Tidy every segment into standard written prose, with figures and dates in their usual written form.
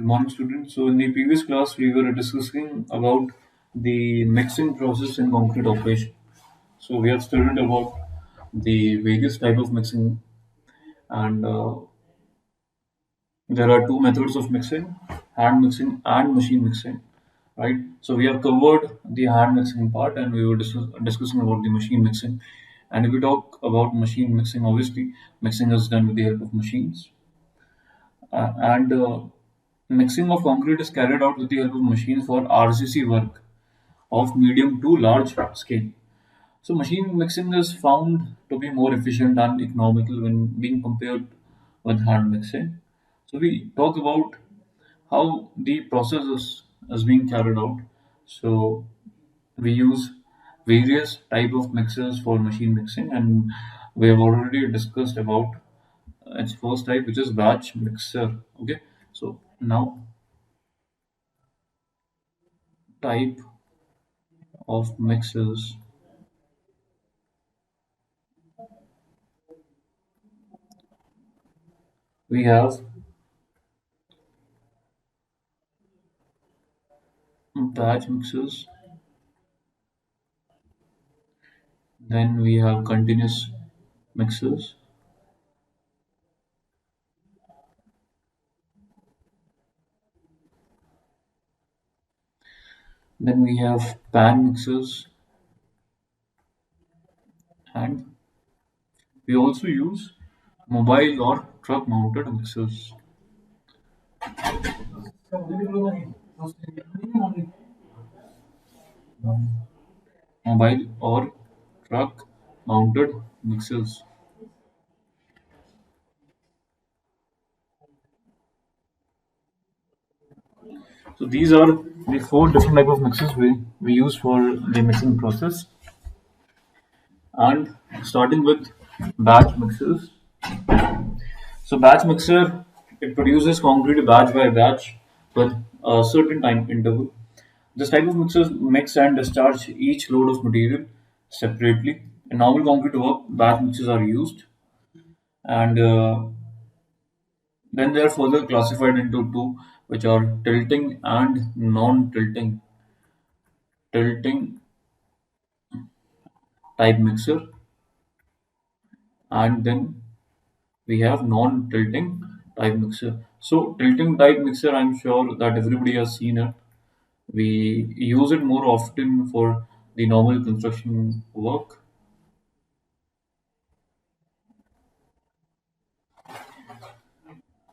Good morning, students. So, in the previous class, we were discussing about the mixing process in concrete operation. So, we have studied about the various type of mixing, and there are two methods of mixing: hand mixing and machine mixing. Right. So, we have covered the hand mixing part, and we were discussing about the machine mixing. And if we talk about machine mixing, obviously, mixing is done with the help of machines. And Mixing of concrete is carried out with the help of machines for RCC work of medium to large scale. So, machine mixing is found to be more efficient and economical when being compared with hand mixing. So, we talk about how the process is being carried out. So, we use various type of mixers for machine mixing, and we have already discussed about its first type, which is batch mixer. Okay, so now type of mixers. We have batch mixers, then we have continuous mixers, then we have pan mixers, and we also use mobile or truck mounted mixers. Mobile or truck mounted mixers. So these are the four different type of mixers we use for the mixing process. And starting with batch mixers. So batch mixer, it produces concrete batch by batch with a certain time interval. This type of mixers mix and discharge each load of material separately. In normal concrete work, batch mixers are used, and then they are further classified into two, which are tilting and non-tilting. Tilting type mixer, and then we have non-tilting type mixer. So tilting type mixer, I'm sure that everybody has seen it. We use it more often for the normal construction work.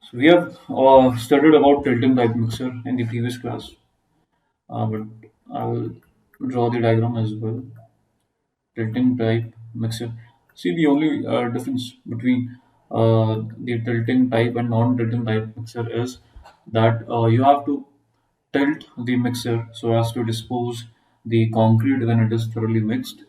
So we have studied about tilting type mixer in the previous class, but I'll draw the diagram as well. Tilting type mixer. See, the only difference between the tilting type and non-tilting type mixer is that you have to tilt the mixer so as to dispose the concrete when it is thoroughly mixed,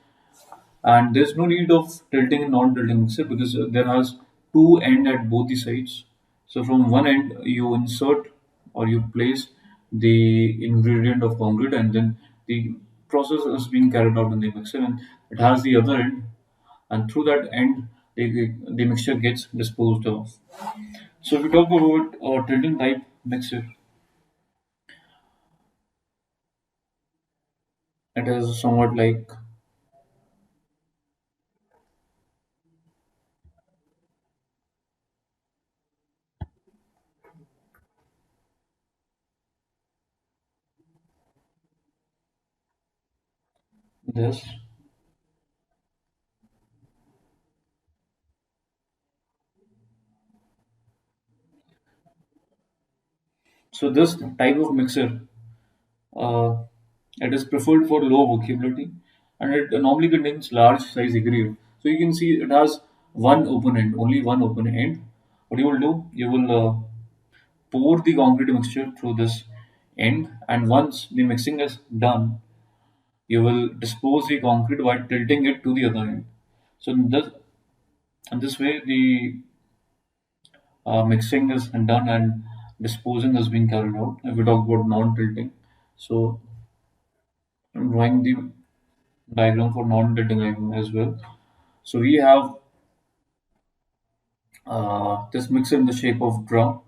and there's no need of tilting and non-tilting mixer because there has two end at both the sides. So from one end you insert or you place the ingredient of concrete, and then the process is being carried out in the mixer, and it has the other end, and through that end the mixture gets disposed of. So if we talk about tilting type mixer, it is somewhat like this. So this type of mixer, uh, it is preferred for low workability, and it normally contains large size ingredient. So you can see it has one open end, only one open end. What you will do, you will pour the concrete mixture through this end, and once the mixing is done, you will dispose the concrete while tilting it to the other end. So in this way, the mixing is done and disposing is being carried out. If we talk about non-tilting, so I'm drawing the diagram for non-tilting as well. So we have this mixer in the shape of drum,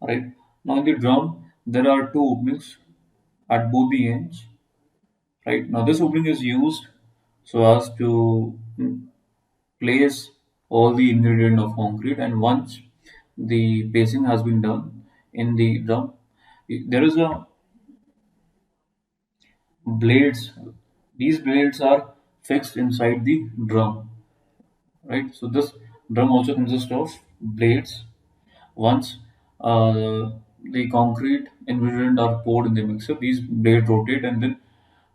right? Now in the drum, there are two openings at both the ends, right? Now this opening is used so as to place all the ingredient of concrete, and once the placing has been done in the drum, there is a blades. These blades are fixed inside the drum, right? So this drum also consists of blades. Once the concrete ingredient are poured in the mixer, these blades rotate and then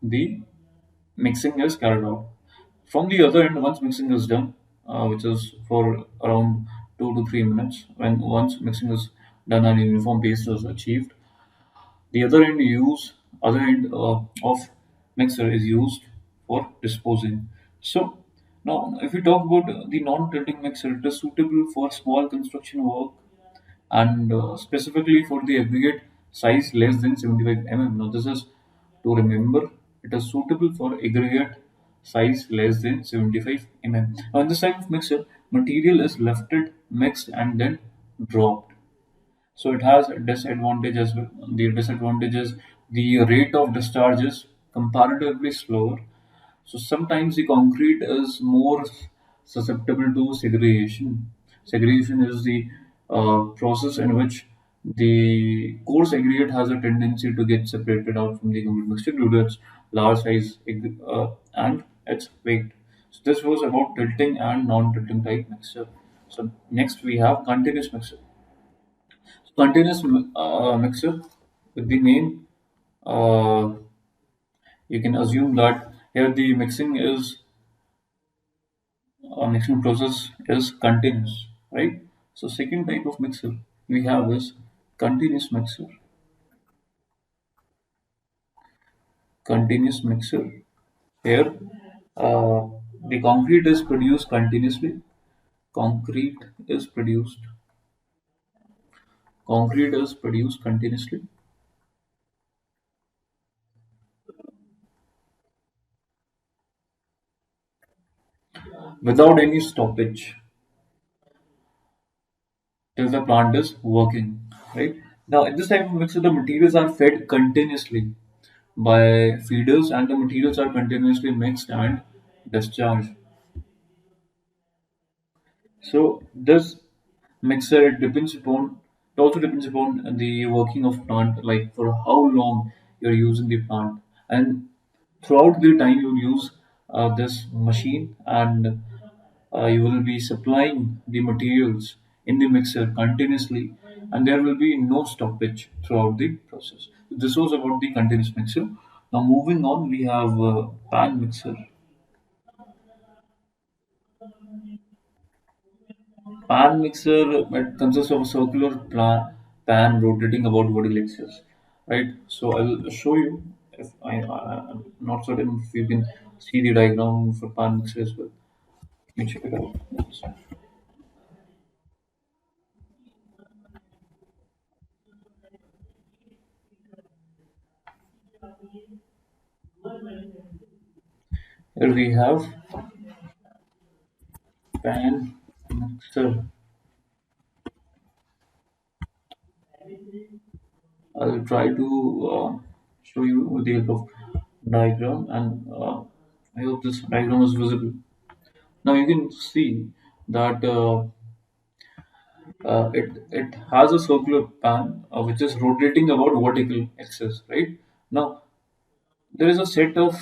the mixing is carried out. From the other end, once mixing is done, which is for around 2 to 3 minutes, when once mixing is done and uniform paste is achieved, the other end of mixer is used for disposing. So now, if we talk about the non-tilting mixer, it is suitable for small construction work and specifically for the aggregate size less than 75 mm. Now, this is to remember, it is suitable for aggregate size less than 75 mm. Now, in this type of mixer, material is lifted, mixed, and then dropped. So it has a disadvantage as well. The disadvantage is the rate of discharge is comparatively slower, so sometimes the concrete is more susceptible to segregation. Segregation is the process in which the coarse aggregate has a tendency to get separated out from the concrete mixture due to its large size and its weight. So this was about tilting and non-tilting type mixture. So next we have continuous mixture. So continuous mixture with the name, uh, you can assume that here the mixing process is continuous, right? So second type of mixer we have is continuous mixer. Continuous mixer. Here, uh, the concrete is produced continuously. Concrete is produced. Concrete is produced continuously without any stoppage till the plant is working, right? Now, in this type of mixer, the materials are fed continuously by feeders, and the materials are continuously mixed and discharged. So this mixer, it also depends upon the working of plant, like for how long you're using the plant, and throughout the time you use this machine, and you will be supplying the materials in the mixer continuously, and there will be no stoppage throughout the process. This was about the continuous mixer. Now moving on, we have pan mixer. Pan mixer, it consists of a circular pan rotating about vertical axis, right? So I'll show you. If I'm not certain if you can see the diagram for pan mixer as well. Let me check it out. Yes. Here we have pan mixer. I'll try to show you with the help of diagram, and I hope this diagram is visible. Now you can see that it has a circular pan which is rotating about vertical axis, right? Now there is a set of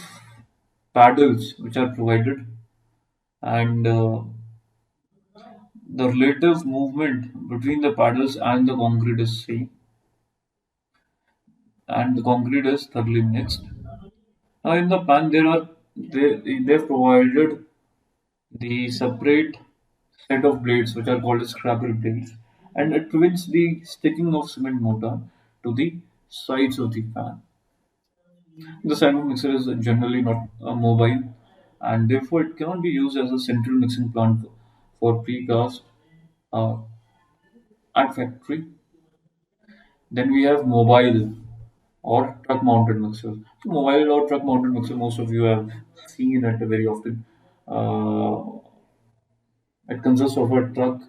paddles which are provided, and the relative movement between the paddles and the concrete is same, and the concrete is thoroughly mixed. Now in the pan they've provided the separate set of blades which are called as scrapper blades, and it prevents the sticking of cement mortar to the sides of the pan. The ceramic mixer is generally not mobile, and therefore it cannot be used as a central mixing plant for precast uh, at factory. Then we have mobile or truck mounted mixers. So mobile or truck mounted mixer, most of you have seen it very often. Uh, it consists of a truck,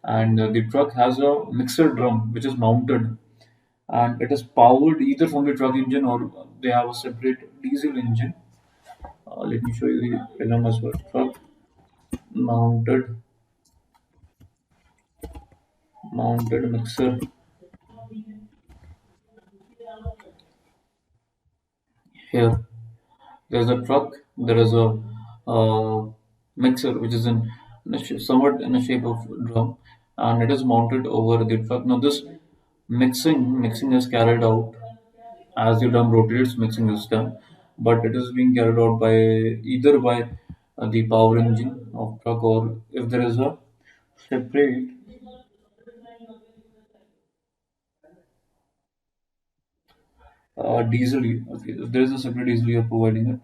and the truck has a mixer drum which is mounted. and it is powered either from the truck engine or they have a separate diesel engine. Let me show you the diagram as well. Truck mounted mixer here. There's a truck. There is a mixer which is somewhat in a shape of drum, and it is mounted over the truck. Now this mixing is carried out as the drum rotates. Mixing is done, but it is being carried out by either by the power engine of truck, or if there is a separate diesel. If there is a separate diesel, you are providing it.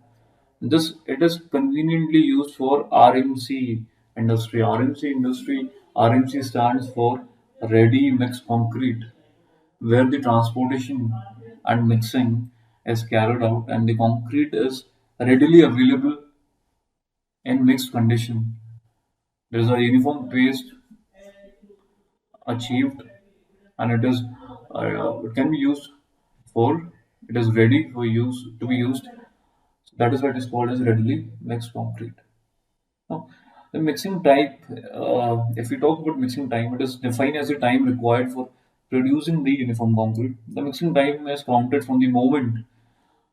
This it is conveniently used for RMC industry. RMC stands for ready mixed concrete, where the transportation and mixing is carried out and the concrete is readily available in mixed condition. There is a uniform paste achieved, and it can be used for it is ready for use to be used. So that is why it is called as readily mixed concrete. Now, the mixing type, if we talk about mixing time, it is defined as the time required for producing the uniform concrete. The mixing time is counted from the moment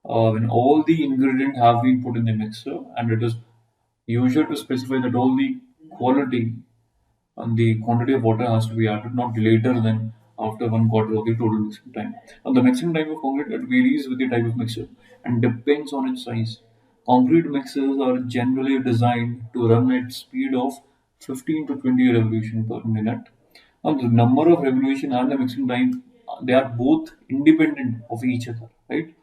when all the ingredients have been put in the mixer, and it is usual to specify that all the quality and the quantity of water has to be added not later than after 1/4 of the total mixing time. Now, the mixing time of concrete it varies with the type of mixer and depends on its size. Concrete mixers are generally designed to run at speed of 15 to 20 revolution per minute. Now, the number of revolution and the mixing time they are both independent of each other, right?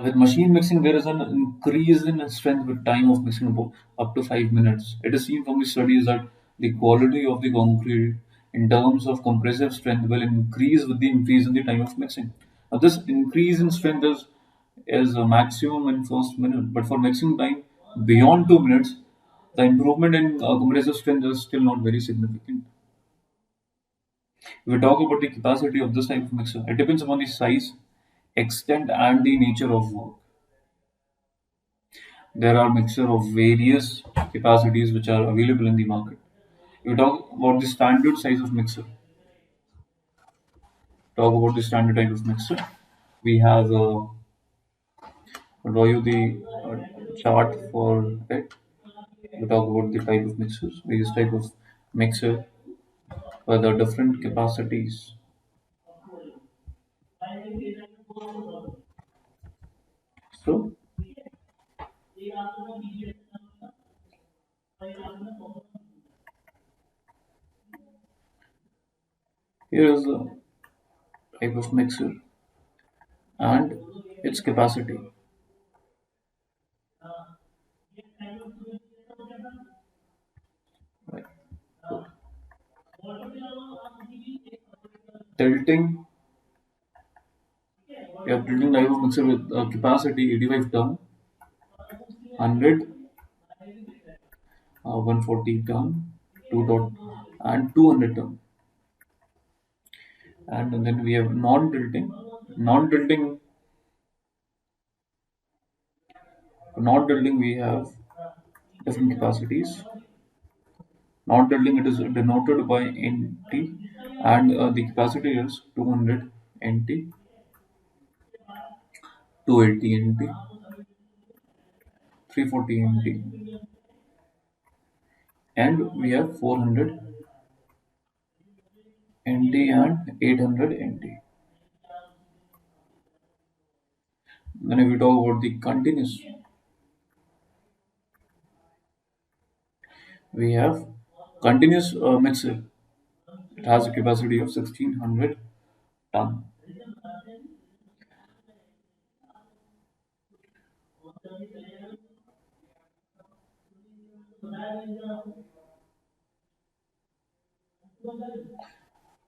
With machine mixing, there is an increase in strength with time of mixing about up to 5 minutes. It is seen from the studies that the quality of the concrete in terms of compressive strength will increase with the increase in the time of mixing. Now, this increase in strength is a maximum in first minute, but for mixing time beyond 2 minutes, the improvement in compressive strength is still not very significant. If we talk about the capacity of this type of mixer, it depends upon the size, extent, and the nature of work. There are mixture of various capacities which are available in the market. If we talk about the standard size of mixer, talk about the standard type of mixer. We have draw you the chart for it. We talk about the type of mixers, various type of mixer for the different capacities. So here is the type of mixer and its capacity. Right. So, tilting, we have tilting type of mixer with capacity 85 ton, 100 140 ton, 2 dot, and 200 ton. And then we have non-tilting. Non-tilting, non-tilting we have different capacities. Non-tilting it is denoted by NT, and the capacity is 200 NT, 280 NT, 340 NT, and we have 400 NT and 800 NT. Then if we talk about the continuous, we have continuous mixer. It has a capacity of 1600 ton.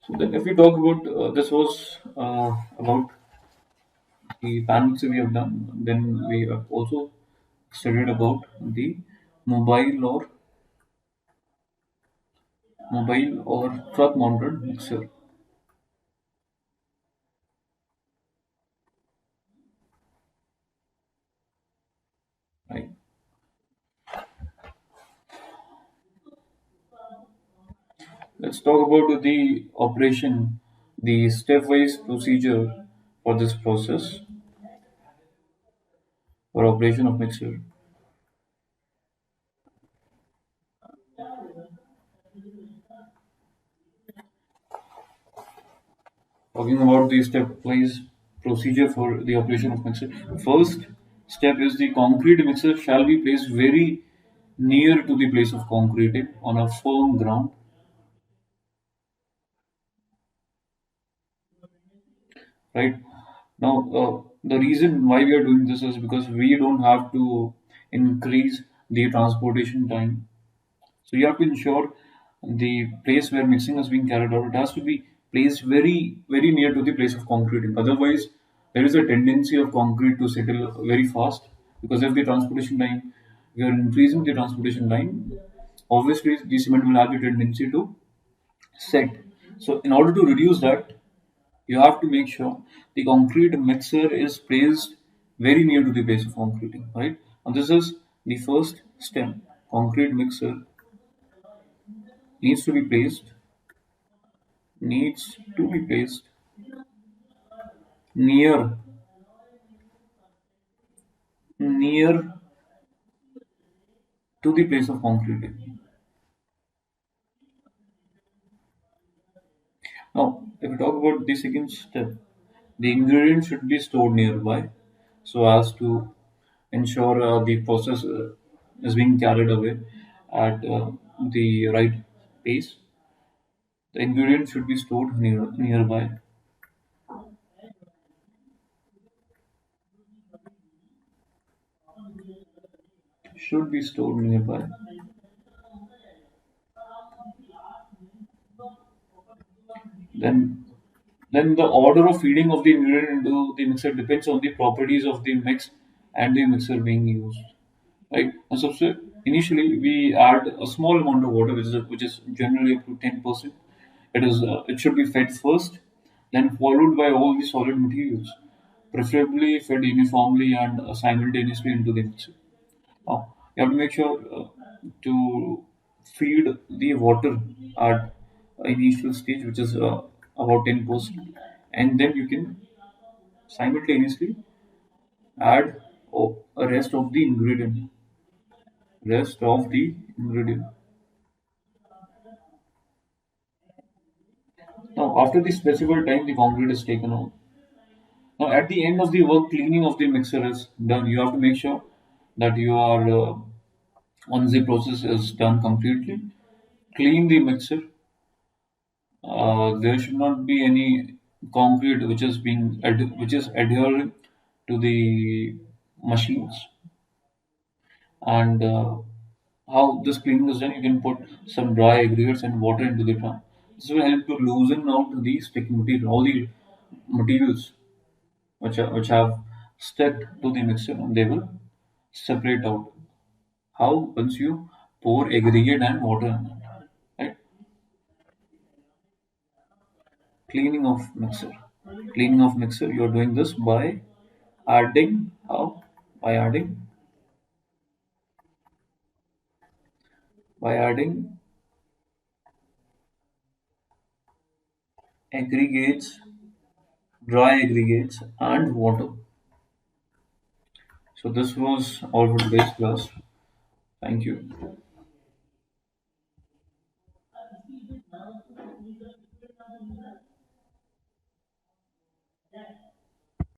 So then if we talk about this was about the pan mixer we have done. Then we have also studied about the mobile or mobile or truck mounted mixer. Let's talk about the operation, the stepwise procedure for this process for operation of mixture. Talking about the stepwise procedure for the operation of mixer. First step is the concrete mixer shall be placed very near to the place of concreting on a firm ground. Right now, the reason why we are doing this is because we don't have to increase the transportation time. So you have to ensure the place where mixing is being carried out, it has to be placed very, very near to the place of concreting. Otherwise, there is a tendency of concrete to settle very fast because of the transportation time. We are increasing the transportation time. Obviously, the cement will have the tendency to set. So, in order to reduce that, you have to make sure the concrete mixer is placed very near to the place of concreting, right? And this is the first step. Concrete mixer needs to be placed needs to be placed near near to the place of concreting. Now, if we talk about the second step, the ingredients should be stored nearby so as to ensure the process is being carried away at the right pace. The ingredients should be stored nearby. Should be stored nearby. Then, then the order of feeding of the ingredient into the mixer depends on the properties of the mix and the mixer being used. Right? So initially we add a small amount of water, which is generally up to 10%. It should be fed first, then followed by all the solid materials, preferably fed uniformly and simultaneously into the mixer. Now you have to make sure to feed the water at initial stage, which is about 10%, and then you can simultaneously add a rest of the ingredient. Now, after the specified time, the concrete is taken out. Now, at the end of the work, cleaning of the mixer is done. You have to make sure that you are, once the process is done completely, clean the mixer. There should not be any concrete which is adhering to the machines. And how this cleaning is done, you can put some dry aggregates and water into the drum. This will help to loosen out the sticky material, all the materials which have stuck to the mixture, and they will separate out. How? Once you pour aggregate and water in it, right? Cleaning of mixer. Cleaning of mixer. You are doing this by adding how? By adding aggregates, dry aggregates, and water. So this was all for today's class. Thank you.